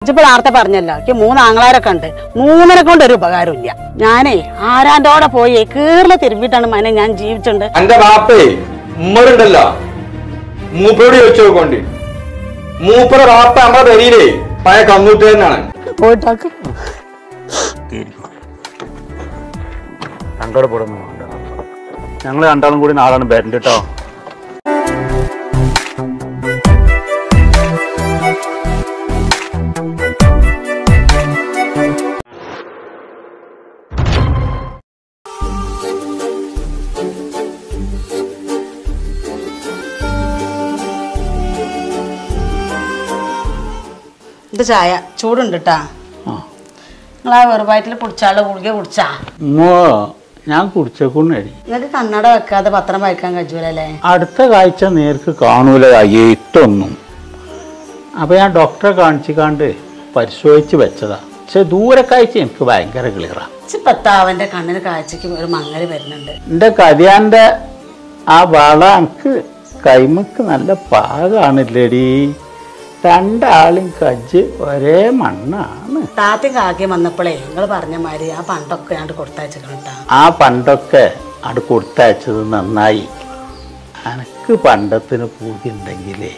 ഇപ്പൊ നേരത്തെ പറഞ്ഞല്ലോ എനിക്ക് 3 ആങ്ങളാരൊക്കെ ഉണ്ട്. 3നെ കൊണ്ട് ഒരു ഉപകാരമില്ല. ഞാനേ ആരാന്റെ പോയി കീറില് തിരുമ്പിട്ടാണ് മനെ ഞാൻ ജീവിച്ചിട്ടുണ്ട്. എന്റെ ബാപ്പേ ഉമ്മറുണ്ടല്ലോ മൂപ്പരോട് ചോദിച്ചു നോക്കോണ്ടി. മൂപ്പര ബാപ്പ നമ്മുടെ പെരിയിലേ പഴയ കന്നൂട്ട് തന്നെയാണ്. പോയിട്ടാക്ക് ഞങ്ങളുടെ കൂടെ ഞങ്ങൾ രണ്ടാളും കൂടി നാളാണ് വരണ്ട കേട്ടോ. ഇത് ചായ ചൂടുണ്ട് കേട്ടാ. നിങ്ങളാ വെറുപായിട്ടിൽ കുടിച്ചാള് ഗുളിക കുടിച്ചാ? ഞാൻ കുടിച്ചേക്കുന്നേടി. നിങ്ങൾക്ക് കണ്ണട വെക്കാതെ പത്രം വായിക്കാൻ കഴിയൂലല്ലേ? അടുത്ത കാഴ്ച നേർക്ക് കാണൂല ഏറ്റൊന്നും. അപ്പൊ ഞാൻ ഡോക്ടറെ കാണിച്ചിക്കാണ്ട് പരിശോധിച്ച് വെച്ചതാ. പക്ഷെ ദൂരെ കാഴ്ച എനിക്ക് ഭയങ്കര ക്ലിയറാ. പത്താവന്റെ കണ്ണിന് കാഴ്ചക്ക് ഒരു മങ്ങല് വരുന്നുണ്ട്. എന്റെ കല്യാന്റെ ആ വള എനിക്ക് കൈമക്ക് നല്ല പാകാണില്ലേടി. രണ്ടാളും കജ്ജ് ഒരേ മണ്ണാണ്. താത്തയും കാക്കയും വന്നപ്പോഴേ നിങ്ങൾ പറഞ്ഞ മാതിരി ആ പണ്ടൊക്കെ ഞാൻ കൊടുത്തയച്ചിട്ടാ. ആ പണ്ടൊക്കെ അത് കൊടുത്തയച്ചത് നന്നായി. എനക്ക് പണ്ടത്തിന് പൂതി ഉണ്ടെങ്കിലേ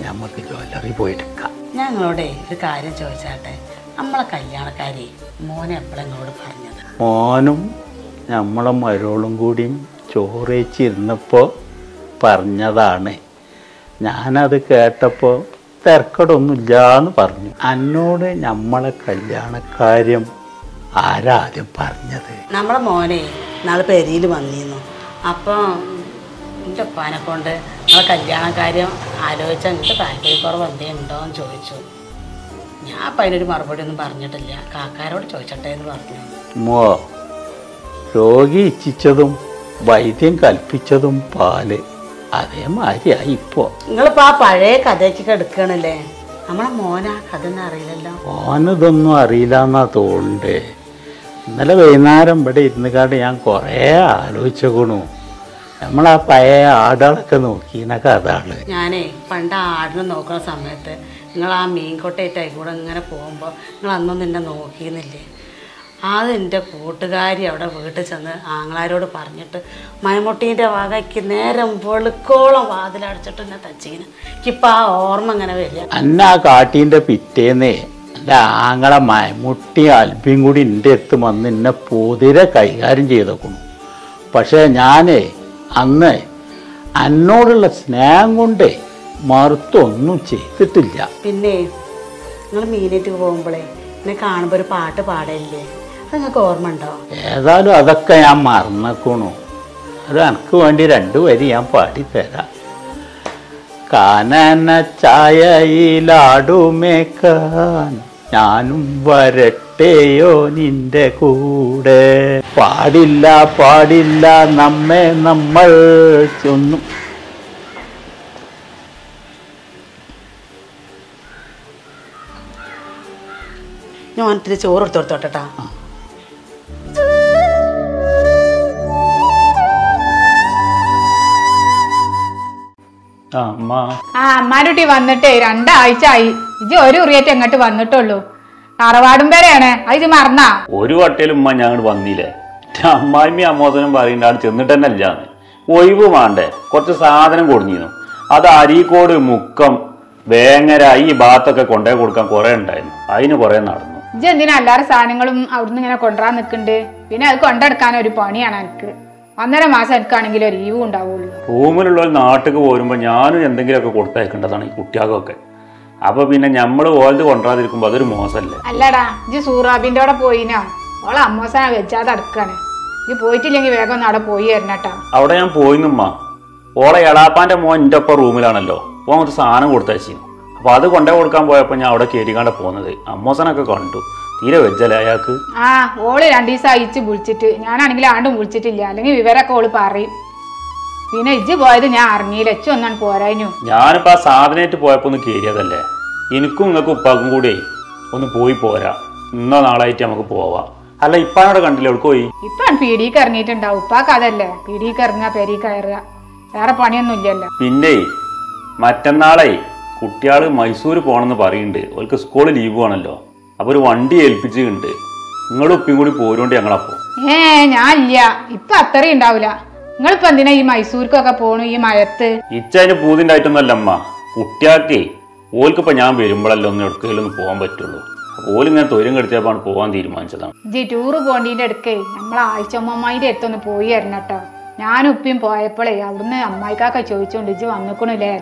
നമുക്ക് ജ്വല്ലറി പോയെടുക്കാം. ഞങ്ങളോടെ ഒരു കാര്യം ചോദിച്ചാട്ടെ. നമ്മളെ കല്യാണക്കാരി മോനെ എപ്പോഴും നിങ്ങളോട് പറഞ്ഞത്? മോനും നമ്മളെ മരോളും കൂടിയും ചോറേച്ചിരുന്നപ്പോൾ പറഞ്ഞതാണ്. ഞാനത് കേട്ടപ്പോൾ തിരക്കടൊന്നുമില്ലാന്ന് പറഞ്ഞു. എന്നോട് നമ്മളെ കല്യാണക്കാര്യം ആരാദ്യം പറഞ്ഞത്? നമ്മളെ മോനെ നാളെ പെരിയിൽ വന്നിരുന്നു. അപ്പം എൻ്റെ ഉപ്പാനെ കൊണ്ട് നമ്മളെ കല്യാണക്കാര്യം ആലോചിച്ചാൽ എനിക്ക് താല്പര്യക്കുറവ് എന്തെങ്കിലും ചോദിച്ചു. ഞാൻ അപ്പം അതിനൊരു മറുപടി ഒന്നും പറഞ്ഞിട്ടില്ല. കാക്കാരോട് ചോദിച്ചട്ടെ എന്ന് പറഞ്ഞു. മോ രോഗി ഇച്ഛിച്ചതും വൈദ്യം കൽപ്പിച്ചതും പാല് അതേമാതിരിയായി ഇപ്പോ. നിങ്ങളിപ്പോ ആ പഴയ കഥയ്ക്കൊക്കെ എടുക്കണല്ലേ? നമ്മളെ മോനാ കഥ ഒന്നും അറിയില്ലല്ലോ. മോനിതൊന്നും അറിയില്ല എന്നാ തോന്നുന്നുണ്ട്. ഇന്നലെ വൈകുന്നേരം ഇവിടെ ഇരുന്നുകാണ്ട് ഞാൻ കുറേ ആലോചിച്ചേക്കണു. നമ്മളാ പഴയ ആടുകളൊക്കെ നോക്കിന കഥകള്. ഞാനേ പണ്ട് ആടിനെ നോക്കുന്ന സമയത്ത് നിങ്ങൾ ആ മീൻകൊട്ടയിട്ടായി കൂടെ ഇങ്ങനെ പോകുമ്പോൾ നിങ്ങൾ അന്നൊന്നും എന്നെ നോക്കിയെന്നില്ലേ? അത് എൻ്റെ കൂട്ടുകാരി അവിടെ വീട്ടിൽ ചെന്ന് ആങ്ങളാരോട് പറഞ്ഞിട്ട് മൈമുട്ടീൻ്റെ വകയ്ക്ക് നേരം വെളുക്കോളം വാതിലടച്ചിട്ട് എന്നെ തച്ചീന്. എനിക്കിപ്പോൾ ആ ഓർമ്മ ഇങ്ങനെ വരിക. അന്ന ആ കാട്ടീൻ്റെ പിറ്റേന്നേ എൻ്റെ ആങ്ങളെ മൈമുട്ടി അൽബിയും കൂടി എൻ്റെ അടുത്ത് വന്ന് എന്നെ പൊതിരെ കൈകാര്യം ചെയ്തേക്കണു. പക്ഷേ ഞാനേ അന്ന് എന്നോടുള്ള സ്നേഹം കൊണ്ടേ മറുത്തൊന്നും ചെയ്തിട്ടില്ല. പിന്നെ നിങ്ങൾ മീനേറ്റ് പോകുമ്പോഴേ എന്നെ കാണുമ്പോൾ ഒരു പാട്ട് പാടല്ലേ? അത് നിങ്ങൾക്ക് ഓർമ്മ ഉണ്ടോ? ഏതായാലും അതൊക്കെ ഞാൻ മറന്നേക്കണു. അത് എനിക്ക് വേണ്ടി 2 വരി ഞാൻ പാടിത്തരാം. കാനന ചായയിലാടുമേക്കാൻ ഞാനും വരട്ടെയോ നിന്റെ കൂടെ. പാടില്ല പാടില്ല നമ്മെ നമ്മൾ ഒന്നും. ഞാൻ ഇത്തിരി ചോറ് എടുത്തോട്ടാ. അമ്മാരുട്ടി വന്നിട്ടേ 2 ആഴ്ച ആയി. ഇജ് ഒരു ഉറിയേറ്റ് എങ്ങോട്ട് വന്നിട്ടുള്ളൂ. തറവാടും പേരെയാണ് അത് മറന്നാ? ഒരു വട്ടയിലും ഉമ്മ ഞങ്ങൾ വന്നില്ലേ. അമ്മായിമ്മയും അമ്മോസനും പറയുന്നുണ്ട് അവിടെ ചെന്നിട്ട് തന്നെ അല്ലാന്ന്. ഒഴിവ് വേണ്ടേ? കുറച്ച് സാധനം കൊടുന്നിരുന്നു. അത് അരീക്കോട് മുക്കം വേങ്ങര ഈ ഭാഗത്തൊക്കെ കൊണ്ടുപോയി കൊടുക്കാൻ കുറെ ഉണ്ടായിരുന്നു. അതിന് കുറെ നടന്നു. ഇജ് എന്തിനാ എല്ലാവരും സാധനങ്ങളും അവിടുന്ന് ഇങ്ങനെ കൊണ്ടുവരാൻ നിൽക്കുന്നുണ്ട്? പിന്നെ അത് കൊണ്ടെടുക്കാൻ ഒരു പണിയാണ് എനിക്ക്. 1.5 മാസം എടുക്കുകയാണെങ്കിൽ ഒരു ലീവും ഉണ്ടാവുള്ളൂ. റൂമിലുള്ള നാട്ടിൽ പോരുമ്പോൾ ഞാനും എന്തെങ്കിലുമൊക്കെ കൊടുത്തയക്കേണ്ടതാണ് ഈ കുട്ടികൾക്കൊക്കെ. അപ്പൊ പിന്നെ നമ്മൾ ഓലത് കൊണ്ടുവരാതിരിക്കുമ്പോൾ അതൊരു മോശമല്ലേ? അല്ലടാ ഇജ് സൂറാബിൻ്റെ അവിടെ പോയിനാ? ഓളെ അമ്മോസന വെച്ചാതെ അടുക്കാണ്. ഇജ് പോയിട്ടില്ലെങ്കിൽ വേഗം ഒന്ന് അവിടെ പോയി തരണട്ടാ. അവിടെ ഞാൻ പോയിന്നുമ്മ. ഓളെ എളാപ്പാന്റെ മോൻ എൻ്റെ ഒപ്പം റൂമിലാണല്ലോ. അപ്പോൾ അങ്ങോട്ട് സാധനം കൊടുത്തയച്ചിരുന്നു. അപ്പൊ അത് കൊണ്ടേ കൊടുക്കാൻ പോയപ്പോൾ ഞാൻ അവിടെ കയറിക്കാണ്ട് പോകുന്നത്. അമ്മോസനൊക്കെ കണ്ടു. തീരെ വെച്ചല്ലേ അയാൾക്ക്? ഓള് 2 ദിവസം അയച്ച് വിളിച്ചിട്ട് ഞാനാണെങ്കിൽ ആണ്ടും വിളിച്ചിട്ടില്ല. അല്ലെങ്കിൽ വിവരമൊക്കെ ഓള് പറയും. പിന്നെ ഇജ്ജ് പോയത് ഞാൻ അറിഞ്ഞില്ല. എച്ചു ഒന്നാണ് പോരാഞ്ഞു. ഞാനിപ്പോ ആ സാധനമായിട്ട് പോയപ്പോ ഒന്ന് കയറിയതല്ലേ. എനിക്കും നിങ്ങൾക്ക് ഉപ്പാക്കും കൂടി ഒന്ന് പോയി പോരാ. ഇന്നോ നാളായിട്ട് നമുക്ക് പോവാം. അല്ല ഇപ്പാനോടെ കണ്ടില്ല എവിടെ പോയി? ഇപ്പാണ് പീടിക്ക് ഇറങ്ങിയിട്ടുണ്ടാവും. ഉപ്പാക്ക് അതല്ലേ പീടിക്ക് ഇറങ്ങുക പെരീക്ക് കയറുക. വേറെ പണിയൊന്നും ഇല്ലല്ലോ. പിന്നെ മറ്റന്നാളെ കുട്ടികൾ മൈസൂർ പോകണമെന്ന് പറയുന്നുണ്ട്. അവർക്ക് സ്കൂളിൽ ലീവ് ആണല്ലോ. അപ്പോൾ ഒരു വണ്ടി ഏൽപ്പിച്ചിട്ടുണ്ട്. നിങ്ങളും ഉപ്പയും കൂടി പോരുകൊണ്ട് ഞങ്ങളപ്പോൾ. ഞാനില്ല, ഇപ്പൊ അത്രയും ഉണ്ടാവില്ല. നിങ്ങളിപ്പോ എന്തിനാ ഈ മൈസൂർക്കൊക്കെ പോണു ഈ മഴത്ത്? ഇച്ചതിന് പൂതിണ്ടായിട്ടൊന്നല്ല അമ്മ. കുട്ടിയാക്കേ ഓൽക്കിപ്പോ ഞാൻ വരുമ്പോഴല്ലോ ഒന്ന് എവിടേക്കെങ്കിലും ഒന്ന് പോകാൻ പറ്റുള്ളൂ. ഓലിങ്ങനെ തൊരം കെടുത്തിയപ്പോൾ പോകാൻ തീരുമാനിച്ചതാണ്. ജി ടൂറ് പോകേണ്ടതിന്റെ അടുക്കേ നമ്മളെ ആഴ്ചമ്മമായിന്റെ അടുത്തൊന്ന് പോയി വരണട്ടോ. ഞാനും ഉപ്പയും പോയപ്പോഴേ അവിടുന്ന് അമ്മായിക്കാക്ക ചോദിച്ചോണ്ട് ഇജ്ജ് വന്നിക്കണില്ലേ?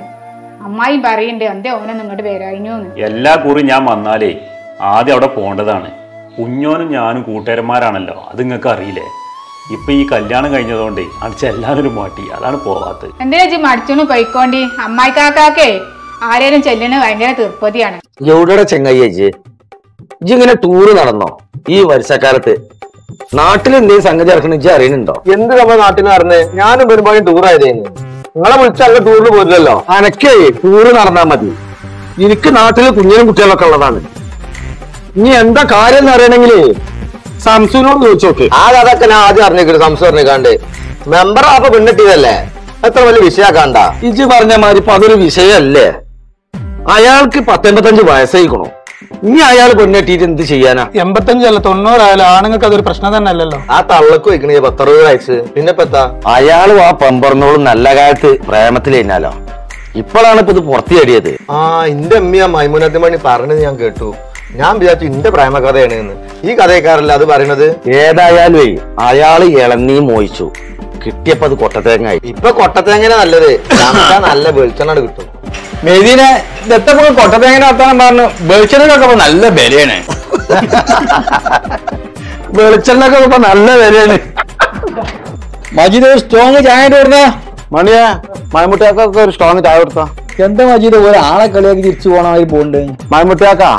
അമ്മായിയും പറയുന്നുണ്ട് എന്തേ ഓനൊന്നും ഇങ്ങോട്ട് വരാഞ്ഞൂന്ന്. എല്ലാ കുറി ഞാൻ വന്നാലേ ആദ്യം അവിടെ പോകേണ്ടതാണ്. കുഞ്ഞോനും ഞാനും കൂട്ടുകാരന്മാരാണല്ലോ, അത് നിങ്ങൾക്ക് അറിയില്ലേ. ഇപ്പൊ ഈ കല്യാണം കഴിഞ്ഞതുകൊണ്ടേ അടിച്ച എല്ലാവരും മാറ്റി, അതാണ് പോവാത്തത്. എന്തിനാ ജി മടിച്ചോന്ന് പോയിക്കോണ്ടി. അമ്മായിക്കാക്കേ ആരേലും ചെല്ലണ ഭയങ്കര തീർപ്പതിയാണ്. എവിടെ ചെങ്ങയ്യജി ഇങ്ങനെ ടൂറ് നടന്നോ ഈ വർഷക്കാലത്ത്? നാട്ടിൽ എന്തെങ്കിലും സംഗതി ഇറക്കണ ഇജ്ജ് അറിയുന്നുണ്ടോ? എന്ത് നമ്മൾ നാട്ടിൽ നടന്നേ? ഞാനും വരുമ്പോഴും ടൂർ ആയതേന്ന്. നിങ്ങളെ വിളിച്ച അങ്ങ് ടൂറിന് പോരില്ലല്ലോ. അനക്കേ ടൂറ് നടന്നാ മതി. എനിക്ക് നാട്ടില് കുഞ്ഞിനും കുട്ടികളൊക്കെ ഉള്ളതാണ്. ഇനി എന്താ കാര്യം എന്ന് അറിയണമെങ്കിലേ സംസുവിനോട് ചോദിച്ചോക്ക്. ആ കഥയൊക്കെ ഞാൻ ആദ്യം അറിഞ്ഞേക്കു. സംശയം അറിഞ്ഞേക്കാണ്ട് മെമ്പർ അപ്പൊ പെണ്ണിട്ടിയതല്ലേ, എത്ര വലിയ വിഷയാക്കാണ്ട. ഇജ്ജ് പറഞ്ഞ മാതിരി ഇപ്പൊ അതൊരു വിഷയമല്ലേ? അയാൾക്ക് 85 വയസ്സായിക്കണോ. ഇനി അയാൾ പെണ്ണെട്ടിട്ട് എന്ത് ചെയ്യാനാ? 85 അല്ല 90 ആയാലും ആണുങ്ങൾക്ക് അതൊരു പ്രശ്നം തന്നെ അല്ലല്ലോ. ആ തള്ളക്ക് വയ്ക്കണേ 10-60 വയസ്സ്. പിന്നെ ഇപ്പൊ എത്താ അയാളും ആ പെമ്പറിനോളും നല്ല കാലത്ത് പ്രേമത്തിൽ കഴിഞ്ഞാലോ. ഇപ്പോഴാണ് ഇപ്പൊ ഇത് പുറത്തു ചടിയത്. ആ എന്റെ അമ്മ മൈമുനത്തെ മണി പറഞ്ഞത് ഞാൻ കേട്ടു. ഞാൻ വിചാരിച്ചു ഇന്റെ പ്രേമ കഥയാണ്. ഈ കഥക്കാരല്ല അത് പറയണത്. ഏതായാലും അയാള് ഇളനീ മോഹിച്ചു കിട്ടിയപ്പോ അത് കൊട്ടത്തേങ്ങായി. ഇപ്പൊ കൊട്ടത്തേങ്ങനെ നല്ലത്, നല്ല വെളിച്ചെണ്ണ കിട്ടും. മെതിനെ ഇതെത്തപ്പോ കൊട്ടത്തേങ്ങനെ വർത്താനം പറഞ്ഞു. വെളിച്ചെണ്ണക്കൊക്കെ നല്ല വിലയാണ്. വെളിച്ചെണ്ണക്കൊക്കെ ഇപ്പൊ നല്ല വിലയാണ്. മജീദ് സ്ട്രോങ് ചായ കൊടുത്താ മണിയാ. മൈമുട്ടിയാക്കൊക്കെ ഒരു സ്ട്രോങ് ചായ കൊടുത്താ. എന്താ മജീദ് ഒരാളെ കളിയാക്കി തിരിച്ചു പോകണമായി പോണ്ട്? മൈമുട്ടിയാക്കാ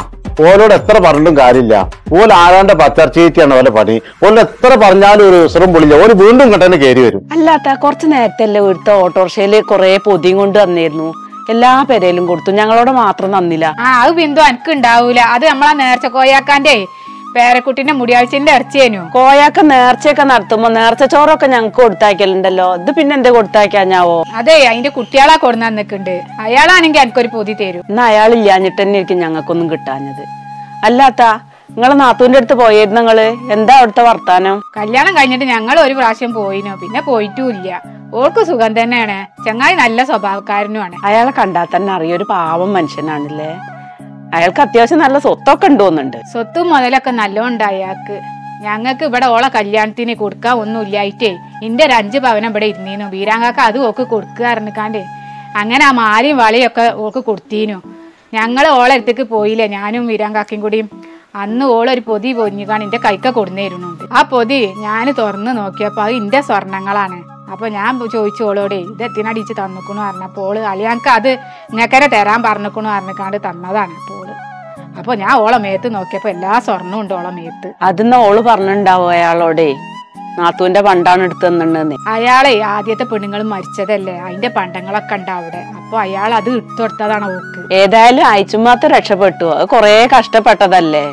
ഓലോട് എത്ര പറഞ്ഞിട്ടും കാര്യമില്ല. ഓല് ആരാന്റെ പച്ചർച്ചീറ്റിയാണ് ഓലെ പണി. ഓല് എത്ര പറഞ്ഞാലും ഒരു ഉസറും പൊളില്ല. ഓല് വീണ്ടും ഇങ്ങോട്ട് കയറി വരും. അല്ലാത്ത കുറച്ച് നേരത്തെ അല്ലേ ഇവിടുത്തെ ഓട്ടോറിക്ഷയില് കുറെ പൊതിയും കൊണ്ട് വന്നിരുന്നു. എല്ലാ പെരയിലും കൊടുത്തു, ഞങ്ങളോട് മാത്രം തന്നില്ല. അത് ബിന്ദു എനിക്ക് ഉണ്ടാവൂല. അത് നമ്മളാ നേർച്ച കോയാക്കാന്റെ പേരക്കുട്ടിന്റെ മുടിയാഴ്ചന്റെ ഇറച്ചിയേനു. കോയാക്ക നേർച്ചയൊക്കെ നടത്തുമ്പോ നേർച്ച ചോറൊക്കെ ഞങ്ങക്ക് കൊടുത്താക്കലുണ്ടല്ലോ. ഇത് പിന്നെ എന്താ കൊടുത്താക്കാഞ്ഞാവോ? അതെ, അതിന്റെ കുട്ടികളാ കൊടുന്നാ നിക്കണ്ട്. അയാളാണെങ്കി എനിക്കൊരു പൊതി തരും. എന്നാ അയാളില്ലാഞ്ഞിട്ട് തന്നെ ആയിരിക്കും ഞങ്ങൾക്കൊന്നും കിട്ടാഞ്ഞത്. അല്ലാത്ത നിങ്ങളെ നാത്തൂന്റെ അടുത്ത് പോയിരുന്നു നിങ്ങള്? എന്താ അവിടുത്തെ വർത്താനം? കല്യാണം കഴിഞ്ഞിട്ട് ഞങ്ങൾ ഒരു പ്രാവശ്യം പോയിനു, പിന്നെ പോയിട്ടുമില്ല. ഓൾക്ക് സുഖം തന്നെയാണ്. ചങ്ങായി നല്ല സ്വഭാവക്കാരനുമാണ്. അയാളെ കണ്ടാൽ തന്നെ അറിയാം ഒരു പാവം മനുഷ്യനാണല്ലേ. അയാൾക്ക് അത്യാവശ്യം നല്ല സ്വത്തൊക്കെ ഉണ്ടോന്നുണ്ട്. സ്വത്തും മുതലൊക്കെ നല്ലോണ്ട് അയാൾക്ക്. ഞങ്ങൾക്ക് ഇവിടെ ഓളെ കല്യാണത്തിന് കൊടുക്കാൻ ഒന്നും ഇല്ലായിട്ടേ ഇന്റെ ഒരു 5 പവനം ഇവിടെ ഇരുന്നീനു. വീരാങ്കാക്ക അത് ഓക്ക് കൊടുക്കുക അറിഞ്ഞിക്കാണ്ടേ അങ്ങനെ ആ മാലയും വളയൊക്കെ ഓക്ക് കൊടുത്തീനു. ഞങ്ങൾ ഓളെ അടുത്തേക്ക് പോയില്ലേ, ഞാനും വീരാങ്കാക്കയും കൂടിയും. അന്ന് ഓളൊരു പൊതി പൊതിഞ്ഞുകാണ് എന്റെ കൈക്ക കൊടുന്നിരുന്നുണ്ട്. ആ പൊതി ഞാൻ തുറന്ന് നോക്കിയപ്പോ അത് എന്റെ സ്വർണങ്ങളാണ്. അപ്പൊ ഞാൻ ചോദിച്ചു ഓളോടെ ഇത് എത്തിനടിച്ച് തന്നിക്കണു പറഞ്ഞപ്പോ ഓള് അളിയാൾക്ക് അത് ഇങ്ങക്കരെ തരാൻ പറഞ്ഞിക്കണു പറഞ്ഞിക്കാണ്ട് തന്നതാണ് ഓള്. അപ്പൊ ഞാൻ ഓളെ മേത്ത് നോക്കിയപ്പോ എല്ലാ സ്വർണ്ണവും ഉണ്ട് ഓളെ മേത്ത്. അതെന്നാ ഓള് പറഞ്ഞിണ്ടാവോ അയാളോടെ നാത്തൂന്റെ പണ്ടാണ് എടുത്തു തന്നിണ്ടെന്ന്? അയാളെ ആദ്യത്തെ പെണ്ണുങ്ങൾ മരിച്ചതല്ലേ, അതിന്റെ പണ്ടങ്ങളൊക്കെ ഉണ്ട് അവിടെ. അപ്പൊ അയാൾ അത് ഇട്ടുകൊടുത്തതാണ് ഓക്ക്. ഏതായാലും അയച്ചുമാത്ത രക്ഷപ്പെട്ടു. അത് കൊറേ കഷ്ടപ്പെട്ടതല്ലേ.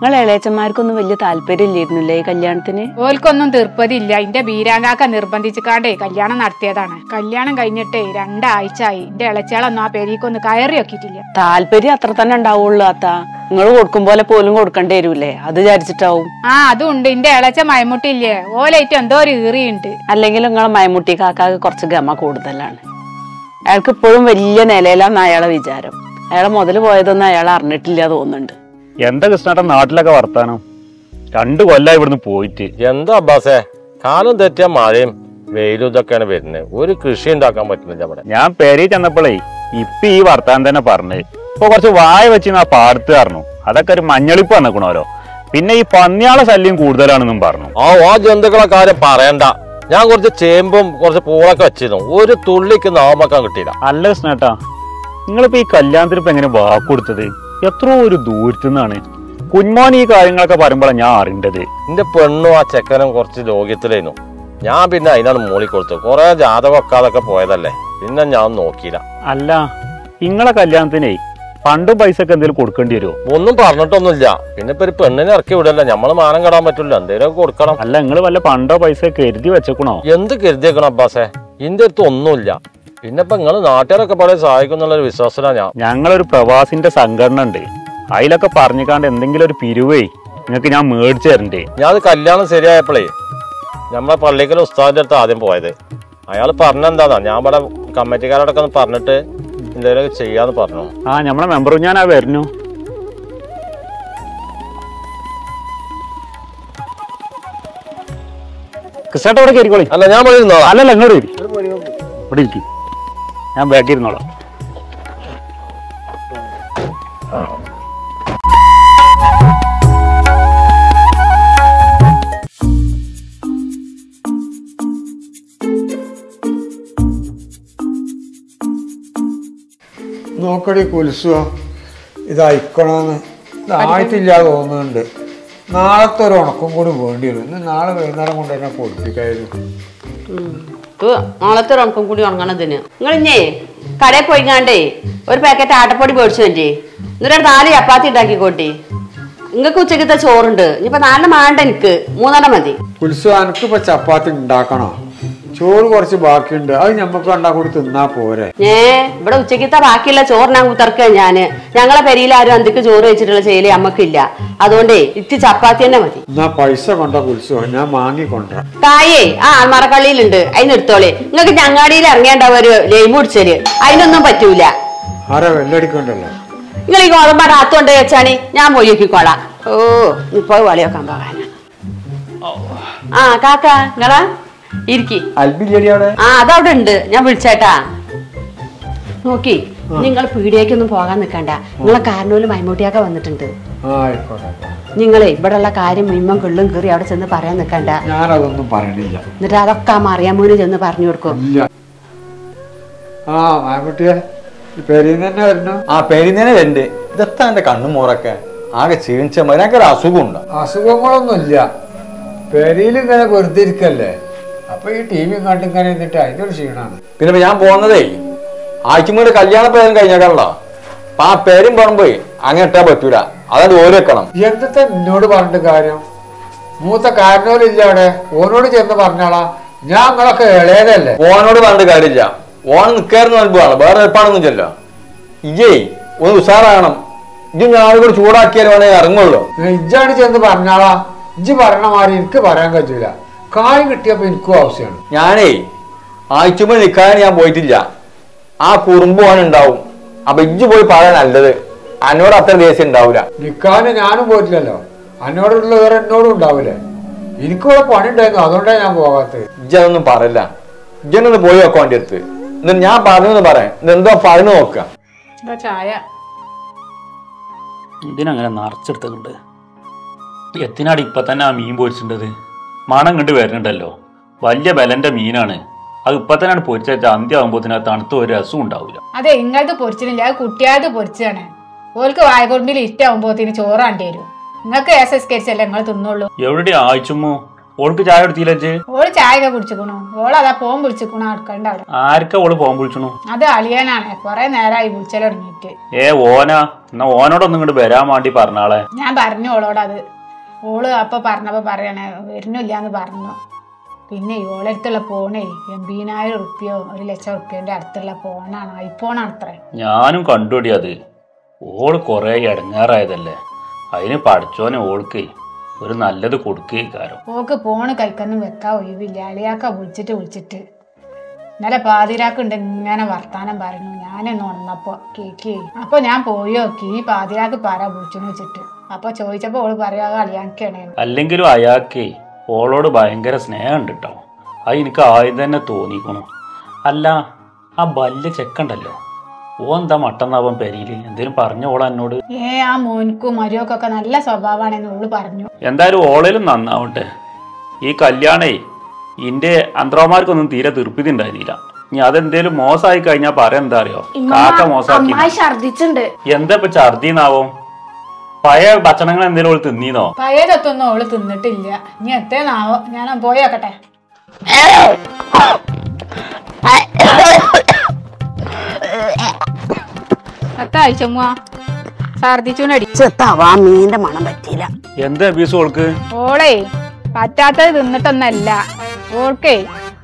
നിങ്ങൾ ഇളയച്ചന്മാർക്കൊന്നും വലിയ താല്പര്യം ഇല്ലായിരുന്നില്ലേ ഈ കല്യാണത്തിന്? ഓൽക്കൊന്നും തീർപ്പതില്ല. എന്റെ ബീരാങ്കാക്ക നിർബന്ധിച്ചിക്കാണ്ടേ കല്യാണം നടത്തിയതാണ്. കല്യാണം കഴിഞ്ഞിട്ടേ 2 ആഴ്ച ആയി. എന്റെ ഇളച്ചിയാളൊന്നും ആ പേരിക്കൊന്നും കയറി വെക്കിട്ടില്ല. താല്പര്യം അത്ര തന്നെ ഉണ്ടാവുള്ളൂ. അത്താ നിങ്ങൾ കൊടുക്കും പോലെ പോലും കൊടുക്കേണ്ടി വരൂലേ, അത് വിചാരിച്ചിട്ടാവും. അതും ഉണ്ട്. എന്റെ ഇളച്ച മയമുട്ടില്ലേ, ഓലായിട്ട് എന്തോ ഒരു ഈറിയുണ്ട്. അല്ലെങ്കിൽ നിങ്ങളെ മയമുട്ടി കാക്കാക്ക് കുറച്ച് ഗമ കൂടുതലാണ്. അയാൾക്ക് ഇപ്പോഴും വലിയ നിലയിലാന്ന് അയാളെ വിചാരം. അയാളെ മുതല് പോയതൊന്നും അയാൾ അറിഞ്ഞിട്ടില്ല തോന്നുന്നുണ്ട്. എന്താ കൃഷ്ണേട്ടൻ നാട്ടിലൊക്കെ വർത്താനം? 2 കൊല്ലം ഇവിടുന്ന് പോയിട്ട്. എന്താ അബ്ബാസേ, കാലം തെറ്റിയ മഴയും വെയിലും ഇതൊക്കെയാണ് വരുന്നത്. ഒരു കൃഷി ഉണ്ടാക്കാൻ പറ്റുന്നില്ല ഇവിടെ. ഞാൻ പെരേ ചെന്നപ്പോഴേ ഇപ്പൊ ഈ വർത്താനം തന്നെ പറഞ്ഞത്. ഇപ്പൊ കുറച്ച് വായ വെച്ച് ആ പാടത്ത് പറഞ്ഞു. അതൊക്കെ ഒരു മഞ്ഞളിപ്പ് വന്നിക്കണോലോ. പിന്നെ ഈ പന്നിയാളെ ശല്യം കൂടുതലാണെന്നും പറഞ്ഞു. ആ ജന്തുക്കളെ കാര്യം പറയണ്ട. ഞാൻ കുറച്ച് ചേമ്പും കുറച്ച് പൂളൊക്കെ വെച്ചിരുന്നു. ഒരു തുള്ളിക്ക് നാമക്കാൻ കിട്ടിയില്ല. അല്ല കൃഷ്ണേട്ടാ, നിങ്ങളിപ്പോ ഈ കല്യാണത്തിന് ഇപ്പൊ എങ്ങനെ വാക്ക് കൊടുത്തത്? എത്രയോ ഒരു ദൂരത്തുനിന്നാണ്. കുഞ്ഞോൻ ഈ കാര്യങ്ങളൊക്കെ പറയുമ്പോഴാണ് ഞാൻ അറിയേണ്ടത്. എന്റെ പെണ്ണും ആ ചെക്കനും കുറച്ച് രോഗ്യത്തിലായിരുന്നു. ഞാൻ പിന്നെ അതിനാണ് മൂളി കൊടുത്തു. കുറെ ജാതകം വെക്കാതൊക്കെ പോയതല്ലേ, പിന്നെ ഞാൻ നോക്കിയില്ല. അല്ല, നിങ്ങളെ കല്യാണത്തിനേ ഫണ്ടും പൈസ ഒക്കെ എന്തെങ്കിലും കൊടുക്കേണ്ടി വരുമോ? ഒന്നും പറഞ്ഞിട്ടൊന്നുമില്ല. പിന്നെ ഇപ്പൊ ഒരു പെണ്ണിനെ ഇറക്കി വിടല്ല, നമ്മള് മാനം കെടാൻ പറ്റില്ല, എന്തേലും കൊടുക്കണം. അല്ല, നിങ്ങൾ വല്ല ഫണ്ടോ പൈസ കരുതി വെച്ചേക്കണോ? എന്ത് കരുതി വെക്കണം അബ്ബാസേ? ഇന്റെ അടുത്ത് ഒന്നുമില്ല. പിന്നെ ഇപ്പൊ നിങ്ങള് നാട്ടുകാരൊക്കെ പോലെ സഹായിക്കുന്നുള്ളൊരു വിശ്വാസത്തിലാണ് ഞാൻ. ഞങ്ങളൊരു പ്രവാസിന്റെ സംഘടന ഉണ്ട്, അതിലൊക്കെ പറഞ്ഞിക്കാണ്ട് എന്തെങ്കിലും ഒരു പിരിവേ നിങ്ങൾക്ക് ഞാൻ മേടിച്ചു തരണ്ടേ. ഞാൻ കല്യാണം ശരിയായപ്പോഴേ നമ്മളെ പള്ളിക്കൽ ഉസ്താദിന്റെ അടുത്ത് ആദ്യം പോയത്. അയാൾ പറഞ്ഞെന്താന്നാ, ഞാൻ ഇവിടെ കമ്മിറ്റിക്കാരോടൊക്കെ ഒന്ന് പറഞ്ഞിട്ട് എന്തെങ്കിലും ചെയ്യാന്ന് പറഞ്ഞു. നമ്മളെ മെമ്പറും ഞാൻ വരുന്നു. കൃഷ്ണേട്ട ഇവിടെ കയറിക്കോളി. അല്ല ഞാൻ പോയിരുന്നോ? അല്ലല്ല ഇങ്ങോട്ട് ഇവിടെ ഇരിക്കും, ഞാൻ ബാക്കി ഇരുന്നോളാം. നോക്കടി കുൽസുവ, ഇതയക്കണമെന്ന് ഇതായിട്ടില്ലാതെ തോന്നുന്നുണ്ട്. നാളത്തെ ഒരു ഉണക്കും കൂടി വേണ്ടി വരും. ഇന്ന് നാളെ വൈകുന്നേരം കൊണ്ട് തന്നെ പൊടിപ്പിക്കായിരുന്നു. നാളത്തെ ഒരു ഉണക്കും കൂടി ഉണങ്ങണതിന് നിങ്ങൾ ഇഞ്ഞേ കടയിൽ പോയിങ്ങാണ്ടേ ഒരു പാക്കറ്റ് ആട്ടപ്പൊടി മേടിച്ചു വേണ്ടി എന്നിട്ട് 4 ചപ്പാത്തി ഉണ്ടാക്കിക്കോട്ടി. നിങ്ങൾക്ക് ഉച്ചക്കത്തെ ചോറുണ്ട്, ഇനിയിപ്പോ 4 വേണ്ട, എനിക്ക് 3 മതി. കുൽസുവ, എനിക്കിപ്പോ ചപ്പാത്തി ഉണ്ടാക്കണോ? ചോറ് കുറച്ച് ബാക്കിയുണ്ട്, അത് ഞമ്മക്ക് കണ്ടാ കൂടി തിന്നാ പോരെ. ഇവിടെ ഉച്ചക്കത്തെ ബാക്കിയുള്ള ചോറ് ഞാൻ കുത്തർക്കുക. ഞങ്ങളെ പെരിയിൽ ആരും അന്തിക്ക് ചോറ് വെച്ചിട്ടുള്ള ചെയ്യല് നമ്മക്കില്ല. അതുകൊണ്ടേ ഇറ്റ് ചപ്പാത്തി തന്നെ മതി. എന്നാ പൈസ കൊണ്ട കുൽസുവ, ഞാൻ വാങ്ങിക്കൊണ്ട കായേ ആൾമറക്കള്ളിയിലുണ്ട്, അതിന് എടുത്തോളെ. നിങ്ങൾക്ക് ഞങ്ങാടിയിൽ ഇറങ്ങേണ്ടാവും ഒരു ലൈം കുടിച്ചല്, അതിനൊന്നും പറ്റൂല. ആരാ വെല്ലടിക്കണ്ടല്ലോ. നിങ്ങൾ ഈ ഗോതമ്പ റാത്തുകൊണ്ട് വെച്ചാണ് ഞാൻ പോയി നോക്കിക്കോളാം. ഓ ഇപ്പൊ വളിയൊക്കാൻ പോകാനാ. കാക്ക നിങ്ങളാ ഇരിക്കി. അതവിടെ ഉണ്ട്, ഞാൻ വിളിച്ചേട്ടാ. നോക്കി നിങ്ങൾ പീടിയേക്കൊന്നും പോകാൻ നിൽക്കണ്ട. നിങ്ങളെ കാരണോല് മൈമൂട്ടിയൊക്കെ വന്നിട്ടുണ്ട്. നിങ്ങളെ ഇവിടെ ഉള്ള കാര്യം മുഴുവൻ കൊള്ളും കയറി അവിടെ ചെന്ന് പറയാൻ നിൽക്കണ്ട. ഞാനതൊന്നും പറയണില്ല. എന്നിട്ട് അതൊക്കെ മറിയാമൂന് ചെന്ന് പറഞ്ഞു കൊടുക്കും. മൈമൂട്ടിയെ പെരീന്ന് വരുന്നു. പെരീന്നെ വരുന്നുണ്ട്. ഇതെത്താ എന്റെ കണ്ണും മോറൊക്കെ ആകെ ക്ഷീണിച്ച ഒരു അസുഖമുണ്ട്. അസുഖങ്ങളൊന്നുമില്ല, പെരിയിൽ ഇങ്ങനെ വെറുതെ ഇരിക്കല്ലേ. അപ്പൊ ഈ ടി വി കണ്ട് ഇങ്ങനെ ഇരുന്നിട്ട് അതിന്റെ ഒരു ക്ഷീണാണ്. പിന്നെ ഞാൻ പോകുന്നതേ ആഴ്ചമൂടെ കല്യാണ പേരും കഴിഞ്ഞാലോ. അപ്പൊ ആ പേരും പറമ്പോയി അങ്ങനെ ഇട്ടാൻ പറ്റൂല, അതായത് ഓരോ വെക്കണം. എന്തൊക്കെ എന്നോട് പറഞ്ഞിട്ട് കാര്യം? മൂത്ത കാരണോലില്ല അവിടെ, ഓനോട് ചെന്ന് പറഞ്ഞാളാ. ഞാൻ നിങ്ങളൊക്കെ ഇളയതല്ലേ. ഓനോട് പറഞ്ഞിട്ട് കാര്യമില്ല, ഓൻ നിൽക്കായിരുന്നു അനുഭവമാണ്, വേറെ എളുപ്പമാണെന്നും ചെല്ലോ. ഇജേ ഒന്ന് ഉഷാറാകണം. ഇജ് ഞാനും കൂടി ചൂടാക്കിയാലും ഓനെ ഇറങ്ങുള്ളൂ. ഇജ്ജാണ് ചെന്ന് പറഞ്ഞാളാ. ഇജ്ജ് പറയണ മാതിരി എനിക്ക് പറയാൻ കഴിയൂല. കായ് കിട്ടിയപ്പോ എനിക്കും ആവശ്യമാണ്. ഞാനേ ആഴ്ചമൂടെ നിൽക്കാൻ ഞാൻ പോയിട്ടില്ല. ആ കുറുമ്പ് ഓനുണ്ടാവും. അപ്പൊ ഇജ്ജ് പോയി പറയാൻ നല്ലത്. എന്നോട് അത്ര ദേഷ്യം ഉണ്ടാവൂല. നിക്കാന് ഞാനും പോയിട്ടില്ലല്ലോ, എന്നോടുള്ള വേറെ എന്നോടും ഉണ്ടാവൂലേ. എനിക്കിവിടെ പണി ഉണ്ടായിരുന്നു, അതുകൊണ്ടാണ് ഞാൻ പോകാത്തത്. ഇജ്ജതൊന്നും പറയില്ല. ഇജ്ജനൊന്ന് പോയി വെക്കോ എൻ്റെ അടുത്ത്. എന്നിട്ട് ഞാൻ പറഞ്ഞെന്ന് പറയാം, എന്തോ പറഞ്ഞു നോക്കാം. ചായ ഇതിനങ്ങനെ നിറച്ചെടുത്തുണ്ട്. എത്തിനാട് ഇപ്പൊ തന്നെ ആ മീൻ പൊരിച്ചിട്ടത് മണം കണ്ട് വരുന്നുണ്ടല്ലോ. വലിയ ബലന്റെ മീനാണ് അത്. ഇപ്പൊ തന്നെ പൊരിച്ച അന്ത്യാവുമ്പോത്തിന് തണുത്ത ഒരു രസം ഉണ്ടാവില്ല. അതെ, ഇങ്ങളത് പൊരിച്ചിട്ടില്ല, അത് കുട്ടിയായത് പൊരിച്ചാണ്. ഓൾക്ക് വായകൊണ്ടിൽ ഇഷ്ടാവുമ്പോത്തിന് ചോറാണ്ടി വരും. നിങ്ങൾക്ക് എസ്കരിച്ചല്ലേ നിങ്ങൾ തിന്നോളൂ. എവിടെ ആഴ്ചമോ ഓൾക്ക് ചായ എടുത്തില്ലേ? ഓള് ചായ ഒക്കെ കുടിച്ചിക്കണു. ഓളതാ പോകാൻ വിളിച്ചിക്കണു അടുക്കളന്റെ അവിടെ. ആർക്കാ ഓള് പോകാൻ വിളിച്ചണു? അത് അളിയാനാണ്, കൊറേ നേരമായി വിളിച്ചാൽ തുടങ്ങിയിട്ട്. ഓനാ? എന്നാ ഓനോടൊന്നും ഇങ്ങോട്ട് വരാൻ വേണ്ടി പറഞ്ഞാളെ. ഞാൻ പറഞ്ഞു ഓളോട്. അത് ഓള് അപ്പൊ പറഞ്ഞപ്പോ പറയണേ വരുന്നില്ലാന്ന് പറഞ്ഞു. പിന്നെ ഓളടുത്തുള്ള ഫോണേ 80,000 റുപ്യോ 1,00,000 റുപ്യന്റെ അടുത്തുള്ള ഫോണാണ്, ഐഫോണാണ് അത്രേ. ഞാനും കണ്ടുപിടി. അത് ഓള് കൊറേ ഇടങ്ങാറായതല്ലേ, അതിന് പഠിച്ചോനെ ഓൾക്ക് ഒരു നല്ലത് കൊടുക്കാരോ. ഓക്ക് ഫോണ് കൈക്കൊന്നും വെക്കാൻ ഒഴിവില്ല. അളിയാക്ക വിളിച്ചിട്ട് ഇന്നലെ പാതിരാക്കുണ്ട് ഇങ്ങനെ വർത്താനം പറഞ്ഞു. ഞാനൊന്ന് ഉണന്നപ്പോ കേക്ക്. അപ്പൊ ഞാൻ പോയി നോക്കി, ഈ പാതിരാക്ക് പാരാ വിളിച്ചെന്ന് വെച്ചിട്ട്. അപ്പൊ ചോദിച്ചപ്പോ ഓള് പറയാ അളിയാക്കാണ്. അല്ലെങ്കിലും അയാൾക്കേ ഓളോട് ഭയങ്കര സ്നേഹം ഉണ്ട് കേട്ടോ. അത് എനിക്ക് ആദ്യം തന്നെ തോന്നിക്കണു. അല്ല ആ വലിയ ചെക്കണ്ടല്ലോ, ഓന്താ മട്ടന്നാവാൻ പെരിയില് എന്തേലും പറഞ്ഞ ഓള എന്നോട്? ആ മോൻക്കും മരിയോക്കൊക്കെ നല്ല സ്വഭാവമാണെന്ന് ഓള് പറഞ്ഞു. എന്തായാലും ഓളയിലും നന്നാവട്ടെ. ഈ കല്യാണേ ഇന്റെ അന്ത്രമാർക്കൊന്നും തീരെ തീർപ്പിതി ഉണ്ടായിരുന്നില്ല. ഇനി അതെന്തേലും മോശമായി കഴിഞ്ഞാ പറയാ എന്താ അറിയോ, കാക്ക മോശമാക്കി. എന്താ ഇപ്പൊ ഛർദിന്നാവും? പഴയ ഭക്ഷണങ്ങൾ എന്തേലും ഓള് തിന്നീന്നോ? പഴയതൊന്നും ഓള് തിന്നിട്ടില്ല. ഇനി എത്തേന്നാവോ, ഞാൻ പോയോക്കട്ടെ. മീന്റെ മണം പറ്റിയില്ല. എന്താ പീസ് ഓൾക്ക്? ഓളേ പറ്റാത്തത് തിന്നിട്ടൊന്നല്ല, ഓൾക്കേ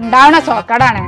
ഉണ്ടാവണ സോക്കടാണ്.